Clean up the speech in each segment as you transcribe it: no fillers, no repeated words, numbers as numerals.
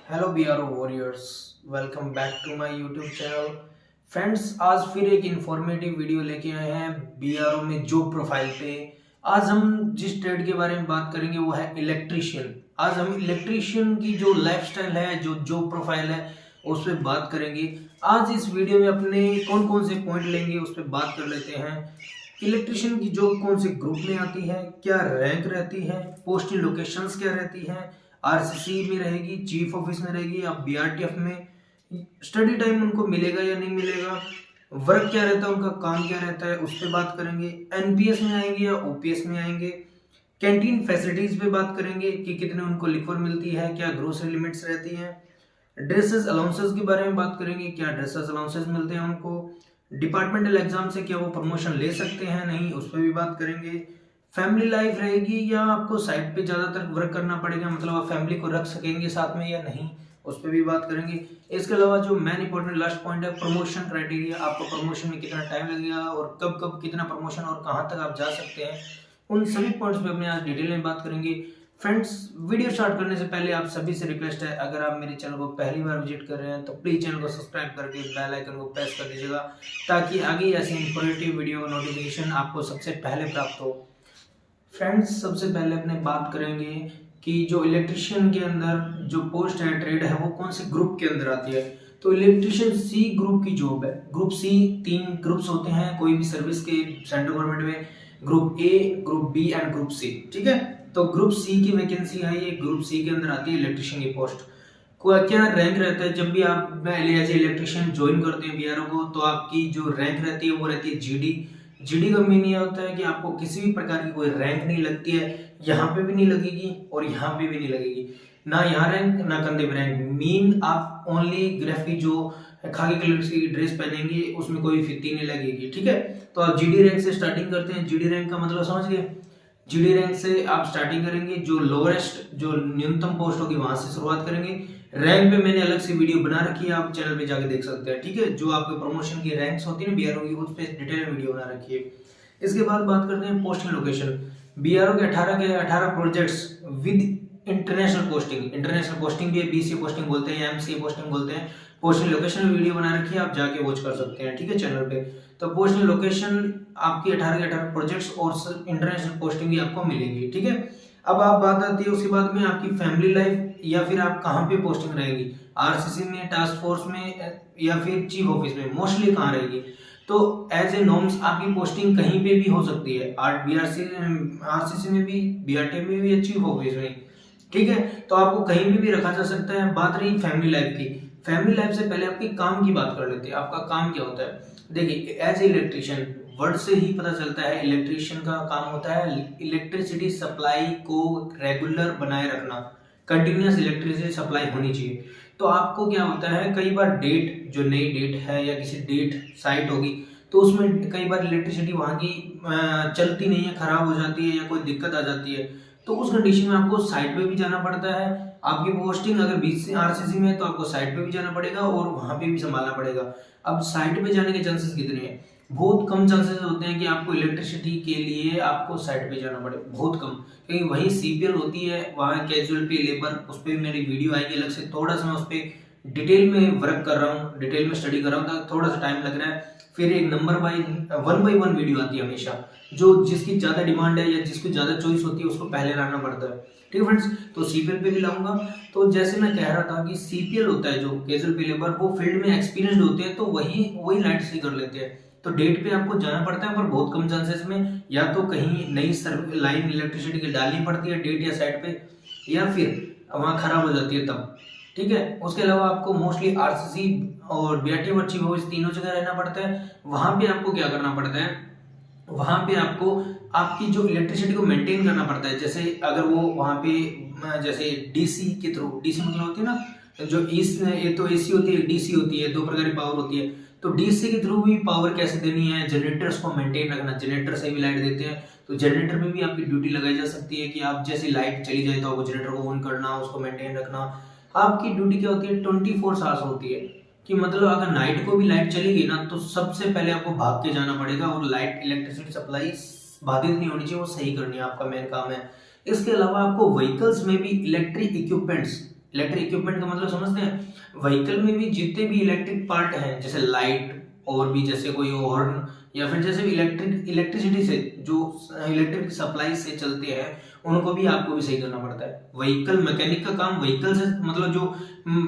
Hello BRO warriors, welcome back to my YouTube channel. Friends, आज फिर एक informative video लेके आए हैं बीआरओ में जॉब प्रोफाइल पे। आज हम जिस ट्रेड के बारे में बात करेंगे वो है इलेक्ट्रीशियन। आज हम इलेक्ट्रीशियन की जो लाइफस्टाइल है, जो जॉब प्रोफाइल है, उस पर बात करेंगे। आज इस वीडियो में अपने कौन कौन से पॉइंट लेंगे उस पर बात कर लेते हैं। इलेक्ट्रीशियन की जॉब कौन से ग्रुप में आती है, क्या रैंक रहती है, पोस्टिंग लोकेशंस क्या रहती है, आरसीसी में रहेगी, चीफ ऑफिस में रहेगी या बीआरटीएफ में, स्टडी टाइम उनको मिलेगा या नहीं मिलेगा, वर्क क्या रहता है, उनका काम क्या रहता है, उस पर बात करेंगे। एनपीएस में आएंगे या ओपीएस में आएंगे। कैंटीन फैसिलिटीज पे बात करेंगे कि कितने उनको लिक्वर मिलती है, क्या ग्रोसरी लिमिट्स रहती हैं। ड्रेसेस अलाउंसेस के बारे में बात करेंगे, क्या ड्रेसेस अलाउंसेस मिलते हैं उनको। डिपार्टमेंटल एग्जाम से क्या वो प्रमोशन ले सकते हैं, नहीं, उस पर भी बात करेंगे। फैमिली लाइफ रहेगी या आपको साइट पे ज़्यादातर वर्क करना पड़ेगा, मतलब आप फैमिली को रख सकेंगे साथ में या नहीं, उस पर भी बात करेंगे। इसके अलावा जो मेन इंपॉर्टेंट लास्ट पॉइंट है, प्रमोशन क्राइटेरिया, आपको प्रमोशन में कितना टाइम लगेगा और कब कब कितना प्रमोशन और कहाँ तक आप जा सकते हैं, उन सभी पॉइंट्स पे अपने आज डिटेल में बात करेंगे। फ्रेंड्स, वीडियो स्टार्ट करने से पहले आप सभी से रिक्वेस्ट है, अगर आप मेरे चैनल को पहली बार विजिट कर रहे हैं तो प्लीज चैनल को सब्सक्राइब करके बेल आइकन को प्रेस कर दीजिएगा, ताकि आगे ऐसी इंफॉर्मेटिव वीडियो का नोटिफिकेशन आपको सबसे पहले प्राप्त हो। फ्रेंड्स, सबसे पहले अपने बात करेंगे कि जो इलेक्ट्रिशियन के अंदर जो पोस्ट है, ट्रेड है, वो कौन से ग्रुप के अंदर आती है। तो इलेक्ट्रिशियन सी ग्रुप की जॉब है। ग्रुप सी, 3 ग्रुप्स होते हैं कोई भी सर्विस के सेंट्रल गवर्नमेंट में, group A, group B and group C. ठीक है, तो ग्रुप सी की वैकेंसी है, ये ग्रुप सी के अंदर आती है इलेक्ट्रिशियन की पोस्ट। क्या रैंक रहता है, जब भी आप एज इलेक्ट्रिशियन ज्वाइन करते हैं बीआरओ को, तो आपकी जो रैंक रहती है वो रहती है जीडी। जीडी का मीन ये होता है कि आपको किसी भी प्रकार की कोई रैंक नहीं लगती है, यहाँ पे भी नहीं लगेगी और यहाँ पे भी नहीं लगेगी, ना यहाँ रैंक ना कंधे पे रैंक। मीन आप ओनली ग्रेफ की जो खाकी कलर की ड्रेस पहनेंगे उसमें कोई फिफ्टी नहीं लगेगी। ठीक है, तो आप जीडी रैंक से स्टार्टिंग करते हैं। जीडी रैंक का मतलब समझ गए। जीडी रैंक से आप स्टार्टिंग करेंगे, जो लोएस्ट जो न्यूनतम पोस्ट होगी वहां से शुरुआत करेंगे। रैंक पे मैंने अलग से वीडियो बना रखी है, आप चैनल पे जाके देख सकते हैं। ठीक है, जो आपके प्रमोशन की रैंक्स होती है ना बीआरओ की, उस पे डिटेल में वीडियो बना रखी है। इसके बाद बात करते हैं पोस्टिंग लोकेशन। बीआरओ के 18 projects with international posting. International posting भी है, बीसी पोस्टिंग बोलते हैं या एमसीए पोस्टिंग बोलते हैं। पोस्टिंग लोकेशन में वीडियो बना रखी है, आप जाके वॉच कर सकते हैं। ठीक है, चैनल पे। तो पोस्टिंग लोकेशन आपकी 18 के 18 प्रोजेक्ट्स और इंटरनेशनल पोस्टिंग भी आपको मिलेगी। ठीक है, अब आप बात आती है उसके बाद में आपकी फैमिली लाइफ, या फिर आप कहाँ पे पोस्टिंग रहेगी, आरसीसी में, टास्क फोर्स में या फिर चीफ ऑफिस में, मोस्टली कहाँ रहेगी। तो एज ए नॉर्म्स आपकी पोस्टिंग कहीं पे भी हो सकती है, आरसीसी में भी, बीआरटी में भी या चीफ ऑफिस में। ठीक है, तो आपको कहीं भी रखा जा सकता है। बात रही फैमिली लाइफ की। फैमिली लाइफ से पहले आपके काम की बात कर लेते हैं। आपका काम क्या होता है, देखिए, एज ए इलेक्ट्रिशियन, वर्ड से ही पता चलता है, इलेक्ट्रिशियन का काम होता है इलेक्ट्रिसिटी सप्लाई को रेगुलर बनाए रखना, कंटिन्यूअस इलेक्ट्रिसिटी सप्लाई होनी चाहिए। तो आपको क्या होता है, कई बार डेट, जो नई डेट है या किसी डेट साइट होगी, तो उसमें कई बार इलेक्ट्रिसिटी वहाँ की चलती नहीं है, खराब हो जाती है या कोई दिक्कत आ जाती है। तो उस कंडीशन में आपको साइट पे भी जाना पड़ता है। आपकी पोस्टिंग अगर बीसी आरसीसी में है तो आपको साइट पे भी जाना पड़ेगा और वहां पे भी संभालना पड़ेगा। अब साइट पे जाने के चांसेस कितने हैं, बहुत कम चांसेस होते हैं कि आपको इलेक्ट्रिसिटी के लिए आपको साइट पे जाना पड़े, बहुत कम। क्योंकि वहीं सीपीएल होती है, वहाँ कैजुअल पे लेबर, उस पर मेरी वीडियो आएगी अलग से, थोड़ा सा मैं उस पर डिटेल में वर्क कर रहा हूँ, डिटेल में स्टडी कर रहा हूँ, तो थोड़ा सा टाइम लग रहा है। फिर एक नंबर बाई 1 बाई 1 वीडियो आती है हमेशा, जो जिसकी ज्यादा डिमांड है या जिसको ज्यादा चॉइस होती है उसको पहले लाना पड़ता है। ठीक है फ्रेंड्स, तो सीपीएल पे भी लाऊंगा। तो जैसे मैं कह रहा था कि सीपीएल होता है जो कैजुअल पे लेबर, वो फील्ड में एक्सपीरियंस्ड होते हैं, तो वही लाइट से कर लेते हैं। तो डेट पे आपको जाना पड़ता है, पर बहुत कम चांसेस में, या तो कहीं नई लाइन इलेक्ट्रिसिटी की डालनी पड़ती है डेट या साइड पे, या फिर वहां खराब हो जाती है तब। ठीक है, उसके अलावा आपको मोस्टली आरसीसी और बीआरटी और चीफ ऑफिस तीनों जगह रहना पड़ता है। वहां पे आपको क्या करना पड़ता है, वहां पे आपको आपकी जो इलेक्ट्रिसिटी को मेंटेन करना पड़ता है। जैसे अगर वो वहां पे जैसे डीसी के थ्रू, डीसी मतलब होती है ना, जो ये तो एसी होती है, डीसी होती है, 2 प्रकार की पावर होती है। तो डीसी के थ्रू भी पावर कैसे देनी है, जनरेटर्स को मेंटेन रखना, जनरेटर से भी लाइट देते हैं, तो जनरेटर पे भी आपकी ड्यूटी लगाई जा सकती है कि आप जैसे लाइट चली जाए तो आपको जनरेटर को ऑन करना, उसको मेंटेन रखना। आपकी ड्यूटी क्या होती है, 24 आवर्स होती है, कि मतलब अगर नाइट को भी लाइट चली गई ना, तो सबसे पहले आपको भाग के जाना पड़ेगा और लाइट इलेक्ट्रिसिटी सप्लाई बाधित नहीं होनी चाहिए, वो सही करनी है, आपका मेन काम है। इसके अलावा आपको व्हीकल्स में भी इलेक्ट्रिक इक्विपमेंट्स इलेक्ट्रिक इक्विपमेंट का मतलब समझते हैं, व्हीकल में भी जितने भी इलेक्ट्रिक पार्ट हैं, जैसे लाइट और भी जैसे कोई हॉर्न या फिर जैसे भी इलेक्ट्रिसिटी से जो इलेक्ट्रिक सप्लाई से चलते हैं, उनको भी आपको भी सही करना पड़ता है। व्हीकल मैकेनिक का काम व्हीकल से मतलब जो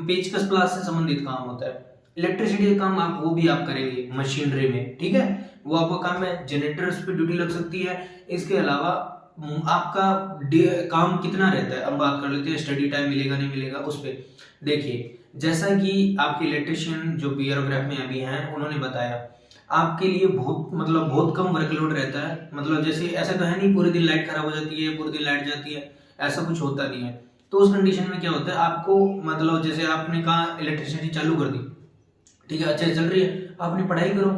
पेचकस प्लास से संबंधित काम होता है। इलेक्ट्रिसिटी का काम आप वो भी आप करेंगे मशीनरी में, ठीक है, वो आपका काम है। जनरेटर्स पे ड्यूटी लग सकती है। इसके अलावा आपका काम कितना रहता है, अब बात कर लेते हैं स्टडी टाइम मिलेगा नहीं मिलेगा उस पर। देखिए जैसा कि आपके इलेक्ट्रिशियन जो बीआरओग्राफ में अभी हैं उन्होंने बताया, आपके लिए बहुत कम वर्कलोड रहता है। मतलब जैसे ऐसा तो है नहीं पूरे दिन लाइट खराब हो जाती है, पूरे दिन लाइट जाती है, ऐसा कुछ होता नहीं है। तो उस कंडीशन में क्या होता है, आपको मतलब जैसे आपने कहा इलेक्ट्रिसिटी चालू कर दी, ठीक है, अच्छे चल रही है, आपने पढ़ाई करो।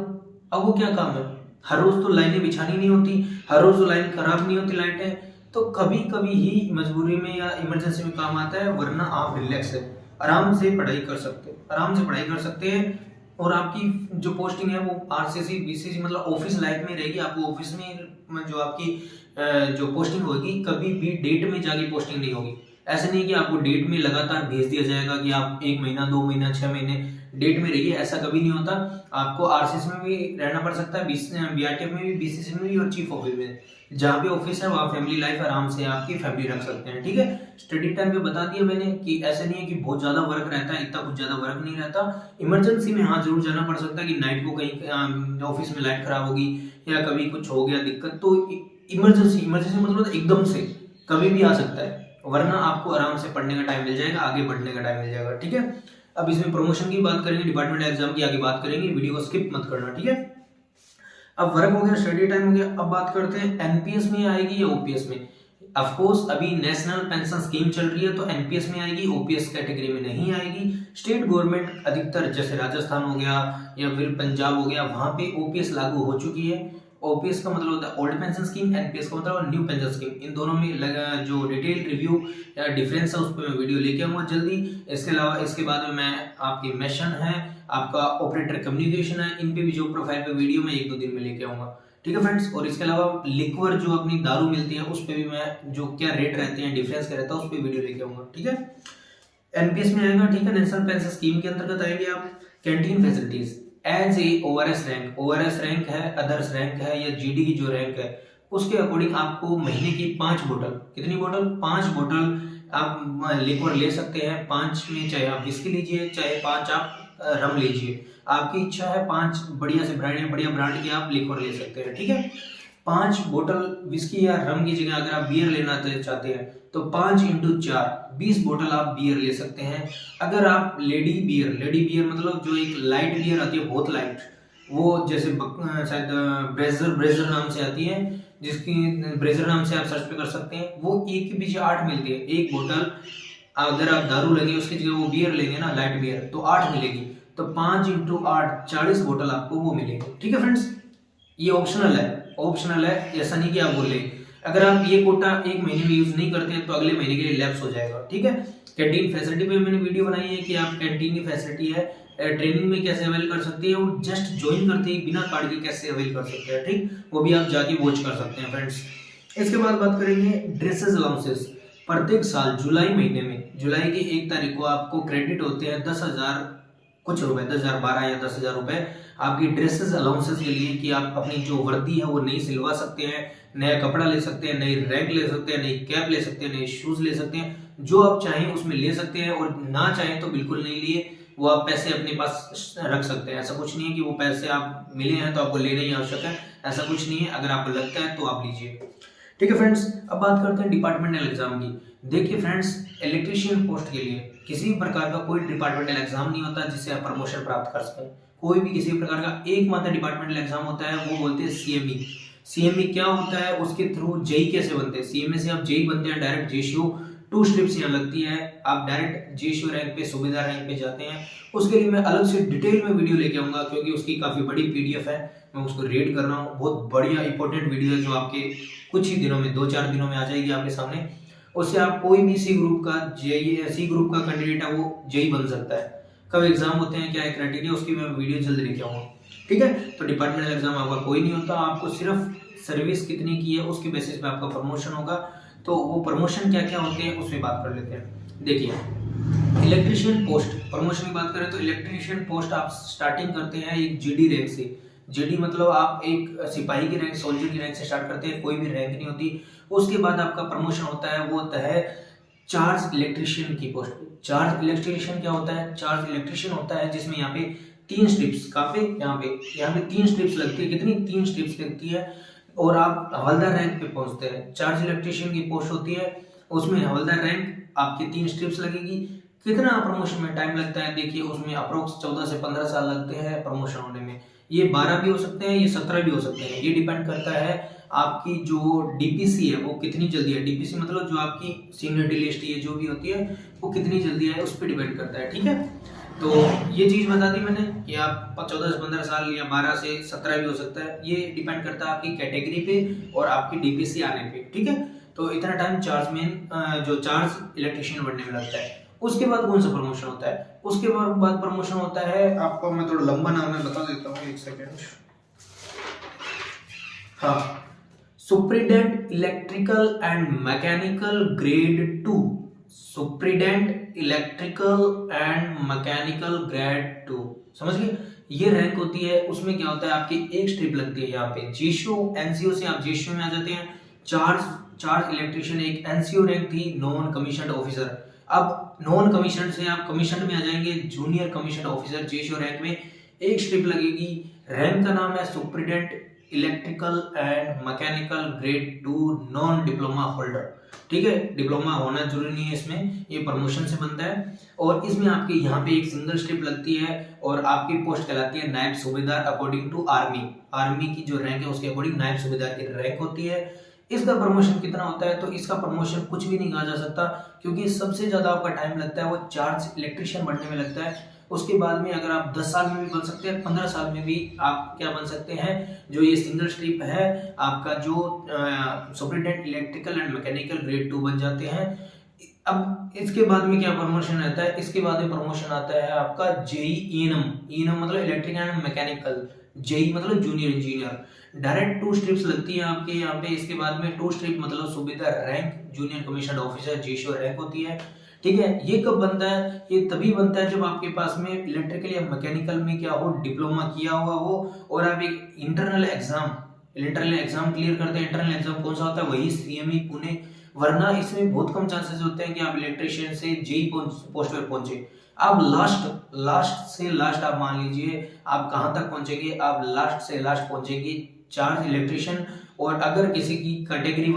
अब वो क्या काम है, हर रोज तो लाइनें बिछानी नहीं होती, हर रोज तो लाइन खराब नहीं होती लाइटें, तो कभी कभी ही मजबूरी में या इमरजेंसी में काम आता है, वरना आप रिलैक्स है, आराम से पढ़ाई कर सकते हैं, आराम से पढ़ाई कर सकते हैं। और आपकी जो पोस्टिंग है वो आरसीसी बीसीसी मतलब ऑफिस लाइफ में रहेगी। आपको ऑफिस में जो आपकी जो पोस्टिंग होगी, कभी भी डेट में जाके पोस्टिंग नहीं होगी। ऐसे नहीं कि आपको डेट में लगातार भेज दिया जाएगा कि आप 1 महीना 2 महीना 6 महीने डेट में रहिए, ऐसा कभी नहीं होता। आपको आरसीसी में भी रहना पड़ सकता है, बीआरटीएफ में भी, बीसीसी में भी और चीफ ऑफिस में। जहाँ पे ऑफिस है वहाँ फैमिली लाइफ आराम से आपकी फैमिली रख सकते हैं, ठीक है। स्टडी टाइम पे बता दिया मैंने कि ऐसे नहीं है कि बहुत ज्यादा वर्क रहता है, इतना कुछ ज्यादा वर्क नहीं रहता। इमरजेंसी में हाँ जरूर जाना पड़ सकता है कि नाइट को कहीं ऑफिस में लाइट खराब होगी या कभी कुछ हो गया दिक्कत, तो इमरजेंसी मतलब एकदम से कभी भी आ सकता है, वरना आपको आराम से पढ़ने का टाइम मिल जाएगा, आगे बढ़ने का टाइम मिल जाएगा, ठीक है। अब इसमें प्रमोशन की बात करेंगे, डिपार्टमेंट एग्जाम की आगे बात करेंगे, वीडियो को स्किप मत करना, ठीक है। अब वर्क हो गया, स्टडी टाइम हो गया, अब बात करते हैं एनपीएस में आएगी या ओपीएस में। ऑफ कोर्स अभी नेशनल पेंशन स्कीम चल रही है तो एनपीएस में आएगी, ओपीएस कैटेगरी में नहीं आएगी। स्टेट गवर्नमेंट अधिकतर जैसे राजस्थान हो गया या फिर पंजाब हो गया, वहां पे ओपीएस लागू हो चुकी है। ओपीएस का मतलब होता है ओल्ड पेंशन स्कीम, एनपीएस का मतलब न्यू पेंशन स्कीम। इन दोनों में जो डिटेल रिव्यू या डिफरेंस है उस पर मैं वीडियो लेके आऊंगा जल्दी। इसके अलावा इसके बाद में मैं आपकी मिशन है, आपका ऑपरेटर कम्युनिकेशन है, इन पे भी जो प्रोफाइल पे वीडियो मैं 1-2 दिन में लेके आऊंगा, ठीक है फ्रेंड्स। और इसके अलावा लिक्वर जो अपनी दारू मिलती है उस पे भी मैं जो क्या रेट रहते हैं, डिफरेंस क्या रहता है, उस पर वीडियो लेके आऊंगा, ठीक है। एनपीएस में आएगा, ठीक है, नेशनल पेंशन स्कीम के अंतर्गत आएंगे आप। Canteen facilities as a ORs rank, ORs rank है, अदर्स रैंक है या जीडी की जो रैंक है उसके अकॉर्डिंग आपको महीने की 5 बोतल, कितनी बोतल, 5 बोतल आप लिक्वर ले सकते हैं। 5 में चाहे आप विस्की लीजिए, चाहे 5 आप रम लीजिए, आपकी इच्छा है। 5 बढ़िया से बढ़िया ब्रांड की आप लिक्वर ले सकते हैं, ठीक है। 5 बोतल विस्की या रम की जगह अगर आप बियर लेना चाहते हैं तो 5 × 4 20 बोतल आप बियर ले सकते हैं। अगर आप लेडी बियर मतलब जो एक लाइट बियर आती है, बहुत लाइट, वो जैसे शायद ब्रेजर नाम से आती है, जिसकी ब्रेजर नाम से आप सर्च पे कर सकते हैं, वो 1 के पीछे 8 मिलती है। एक बोतल अगर आप दारू लेंगे उसकी जगह वो बियर लेंगे ना, लाइट बियर, तो 8 मिलेगी। तो 5 × 8 40 बोतल आपको वो मिलेगी, ठीक है फ्रेंड्स। ये ऑप्शनल है, ऐसा नहीं कि आप बोले। अगर आप ये कोटा 1 महीने में यूज नहीं करते हैं तो अगले महीने के लिए लैप्स हो जाएगा, ठीक है। कैंटीन फैसिलिटी पे मैंने वीडियो बनाई है कि आप कैंटीन की फैसिलिटी है ट्रेनिंग में कैसे अवेल कर सकते हैं, और जस्ट ज्वाइन करते ही बिना कार्ड के कैसे अवेल कर सकते हैं, ठीक, वो भी आप जाके वॉच कर सकते हैं फ्रेंड्स। इसके बाद बात करेंगे ड्रेसेस अलाउंसेस। प्रत्येक साल जुलाई महीने में, जुलाई की 1 तारीख को आपको क्रेडिट होते हैं 10,000 कुछ रुपए, 10,012 या 10,000 रुपए आपकी ड्रेसेस अलाउंसेस के लिए, कि आप अपनी जो वर्दी है वो नई सिलवा सकते हैं, नया कपड़ा ले सकते हैं, नई रैंक ले सकते हैं, नई कैप ले सकते हैं, नए शूज ले सकते हैं, जो आप चाहें उसमें ले सकते हैं। और ना चाहें तो बिल्कुल नहीं लिए, वो आप पैसे अपने पास रख सकते हैं। ऐसा कुछ नहीं है कि वो पैसे आप मिले हैं तो आपको लेने ही आवश्यक है, ऐसा कुछ नहीं है। अगर आपको लगता है तो आप लीजिए, ठीक है फ्रेंड्स। अब बात करते हैं डिपार्टमेंटल एग्जाम की। देखिए फ्रेंड्स, इलेक्ट्रीशियन पोस्ट के लिए किसी भी प्रकार का कोई डिपार्टमेंटल एग्जाम नहीं होता जिससे आप प्रमोशन प्राप्त कर सकें। कोई भी किसी भी प्रकार का एकमात्र डिपार्टमेंटल एग्जाम होता है, वो बोलते हैं सीएमई। सीएमई क्या होता है, उसके थ्रू जेई कैसे बनते हैं। सीएमई से आप जेई बनते हैं, डायरेक्ट जेसीओ 2 स्ट्रिप्स यहाँ लगती है, आप डायरेक्ट जेसीओ रैंक पे, सूबेदार रैंक पे जाते हैं। उसके लिए मैं अलग से डिटेल में वीडियो लेके आऊंगा, क्योंकि उसकी काफी बड़ी पीडीएफ है, मैं उसको रेड कर रहा हूँ। बहुत बढ़िया इंपॉर्टेंट वीडियो है जो आपके कुछ ही दिनों में, 2-4 दिनों में आ जाएगी आपके सामने। उससे आप कोई भी सी ग्रुप का कैंडिडेट है वो जेई बन सकता है। कब एग्जाम होते हैं, क्या है क्राइटेरिया, उसकी मैं वीडियो जल्द लेके आऊंगा, ठीक है। तो डिपार्टमेंटल एग्जाम आपका कोई नहीं होता, आपको सिर्फ सर्विस कितनी की है उसके बेसिस पे आपका प्रमोशन होगा। तो वो प्रमोशन क्या क्या होते हैं उस पर बात कर लेते हैं। देखिए इलेक्ट्रीशियन पोस्ट प्रमोशन की बात करें तो इलेक्ट्रीशियन पोस्ट आप स्टार्टिंग करते हैं एक जीडी रैंक से। जीडी मतलब आप एक सिपाही की रैंक, सोल्जर की रैंक से स्टार्ट करते हैं, कोई भी रैंक नहीं होती। उसके बाद आपका प्रमोशन होता है, वो होता है चार्ज इलेक्ट्रीशियन की पोस्ट पे। चार्ज इलेक्ट्रीशियन क्या होता है? चार्ज इलेक्ट्रीशियन होता है जिसमें यहाँ पे 3 स्ट्रिप्स, कहाँ पे? यहाँ पे 3 स्ट्रिप्स लगती है। कितनी? 3 स्ट्रिप्स लगती है और आप हवलदार रैंक पे पहुंचते हैं। चार्ज इलेक्ट्रीशियन की पोस्ट होती है, उसमें हवलदार रैंक, आपकी 3 स्ट्रिप्स लगेगी। कितना प्रमोशन में टाइम लगता है? देखिए उसमें अप्रोक्स 14 से 15 साल लगते हैं प्रमोशन होने में। ये 12 भी हो सकते हैं, ये 17 भी हो सकते हैं। ये डिपेंड करता है आपकी जो डीपीसी है वो कितनी जल्दी है। डीपीसी मतलब जो आपकी सीनियरिटी लिस्ट ये जो भी होती है वो कितनी जल्दी है, उस पर डिपेंड करता है। ठीक है, तो ये चीज बता दी मैंने कि आप 14 से 15 साल या 12 से 17 भी हो सकता है। ये डिपेंड करता है आपकी कैटेगरी पे और आपकी डीपीसी आने पे। ठीक है, तो इतना टाइम जो चार्ज इलेक्ट्रीशियन बनने में लगता है। उसके बाद कौन सा प्रमोशन होता है? उसके बाद प्रमोशन होता है आपको, मैं थोड़ा लंबा नाम है बता देता हूँ, एक सेकेंड। हाँ, superintendent electrical and mechanical grade 2। Superintendent electrical and mechanical grade 2, समझ गए? ये रैंक होती है। उसमें क्या होता है, आपकी एक स्ट्रिप लगती है यहाँ पे जीशो, एनसीओ से आप जीशो में आ जाते हैं। चार्ज इलेक्ट्रीशियन एक एनसीओ रैंक थी, नॉन कमीशन्ड ऑफिसर। अब नॉन कमीशन्ड से आप कमीशन्ड में आ जाएंगे, junior commissioned officer. JCO rank में एक स्ट्रिप लगेगी। रैंक का नाम है superintendent electrical and mechanical grade 2 non diploma holder. ठीक है, डिप्लोमा होना जरूरी नहीं है इसमें, ये प्रमोशन से बनता है। और इसमें आपके यहाँ पे एक सिंगल स्ट्रिप लगती है और आपकी पोस्ट कहलाती है नायब सूबेदार अकॉर्डिंग टू आर्मी। आर्मी की जो रैंक है उसके अकॉर्डिंग नायब सूबेदार की रैंक होती है। इसका प्रमोशन कितना होता है? तो इसका प्रमोशन कुछ भी नहीं कहा जा सकता, क्योंकि सबसे ज्यादा आपका टाइम लगता है वो चार्ज इलेक्ट्रीशियन बनने में लगता है। उसके बाद में अगर आप 10 साल में भी बन सकते हैं, 15 साल में भी आप क्या बन सकते हैं, जो ये सिंगल स्ट्रिप है आपका, जो superintendent electrical and mechanical grade 2 बन जाते हैं। अब इसके बाद में क्या प्रमोशन रहता है? इसके बाद में प्रमोशन आता है आपका जेई ईएनएम। ईएनएम मतलब इलेक्ट्रिकल एंड मैकेनिकल, जेई मतलब जूनियर इंजीनियर। डायरेक्ट 2 स्ट्रिप्स लगती है आपके यहाँ पे। इसके बाद में 2 स्ट्रिप मतलब subedar rank, junior commissioned officer, JCO rank होती है। ठीक है, ये कब बनता है? ये तभी बनता है जब आपके पास में इलेक्ट्रिकल या मैकेनिकल में क्या हो, डिप्लोमा किया हुआ हो और आप एक इंटरनल एग्जाम क्लियर करते हैं। इंटरनल एग्जाम कौन सा होता है? वही सीएमई पुणे। वरना इसमें बहुत कम चांसेस होते हैं कि आप इलेक्ट्रीशियन से जेई पोस्ट पर पहुंचे। आप लास्ट से लास्ट आप मान लीजिए आप कहां तक पहुंचेंगे, आप लास्ट से लास्ट पहुंचेंगे चार्ज इलेक्ट्रीशियन। और अगर किसी की कैटेगरी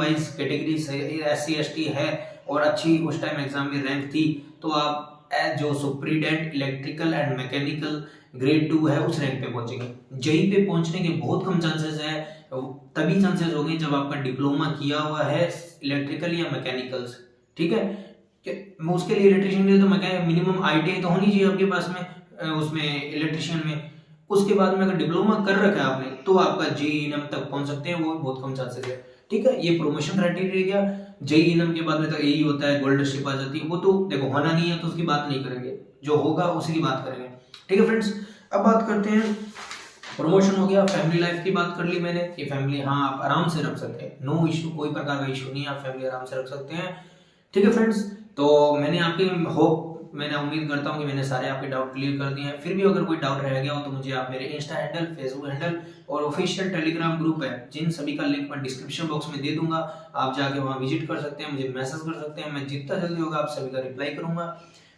SC ST है और अच्छी उस टाइम एग्जाम में रैंक थी, तो आप जो superintendent electrical and mechanical grade 2 है उस रैंक पे पहुंचेंगे। जेई पे पहुंचने के बहुत कम चांसेस है, तभी चांसेस होंगे जब आपका डिप्लोमा किया हुआ है इलेक्ट्रिकल या मैकेनिकल से। ठीक है, उसके लिए इलेक्ट्रीशियन के लिए तो मिनिमम ITI तो होनी चाहिए आपके पास में, उसमें इलेक्ट्रीशियन में। उसके बाद में अगर डिप्लोमा कर रखा है आपने तो आपका जेईएनएम तक पहुंच सकते हैं, वो बहुत कम चांसेस है। ठीक है, ये प्रमोशन क्राइटेरिया गया। जेईएनएम के बाद में तो यही होता है, गोल्ड शिप आ जाती है। वो तो देखो होना नहीं है तो उसकी बात नहीं करेंगे, जो होगा उसी की बात करेंगे। ठीक है फ्रेंड्स, अब बात करते हैं, प्रमोशन हो गया, फैमिली लाइफ की बात कर ली मैंने कि फैमिली हाँ आप आराम से रख सकते हैं, नो इशू, कोई प्रकार का इशू नहीं है, आप फैमिली आराम से रख सकते हैं। ठीक है फ्रेंड्स, तो मैंने उम्मीद करता हूँ कि मैंने सारे आपके डाउट क्लियर कर दिए हैं। फिर भी अगर कोई डाउट रह गया हो तो मुझे आप मेरे इंस्टा हैंडल, फेसबुक हैंडल और ऑफिशियल टेलीग्राम ग्रुप है, जिन सभी का लिंक मैं डिस्क्रिप्शन बॉक्स में दे दूंगा, आप जाके वहां विजिट कर सकते हैं, मुझे मैसेज कर सकते हैं, मैं जितना जल्दी होगा आप सभी का रिप्लाई करूंगा।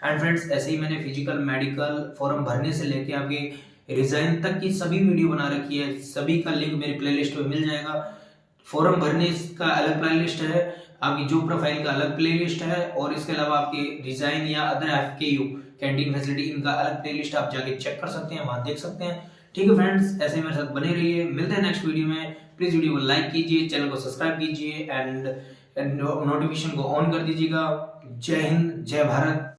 एंड फ्रेंड्स, ऐसे ही मैंने फिजिकल मेडिकल फॉर्म भरने से लेके आपके रिजाइन तक की सभी वीडियो बना रखी है, सभी का लिंक मेरी प्लेलिस्ट में मिल जाएगा। फॉर्म भरने का अलग प्लेलिस्ट है, आपकी जॉब प्रोफाइल का अलग प्लेलिस्ट है, और इसके अलावा आपके डिजाइन या अदर FKU कैंटीन फैसिलिटी इनका अलग प्लेलिस्ट आप जाके चेक कर सकते हैं, वहां देख सकते हैं। ठीक है फ्रेंड्स, ऐसे मेरे साथ बने रहिए, मिलते हैं नेक्स्ट वीडियो में। प्लीज वीडियो को लाइक कीजिए, चैनल को सब्सक्राइब कीजिए एंड नोटिफिकेशन को ऑन कर दीजिएगा। जय हिंद, जय भारत।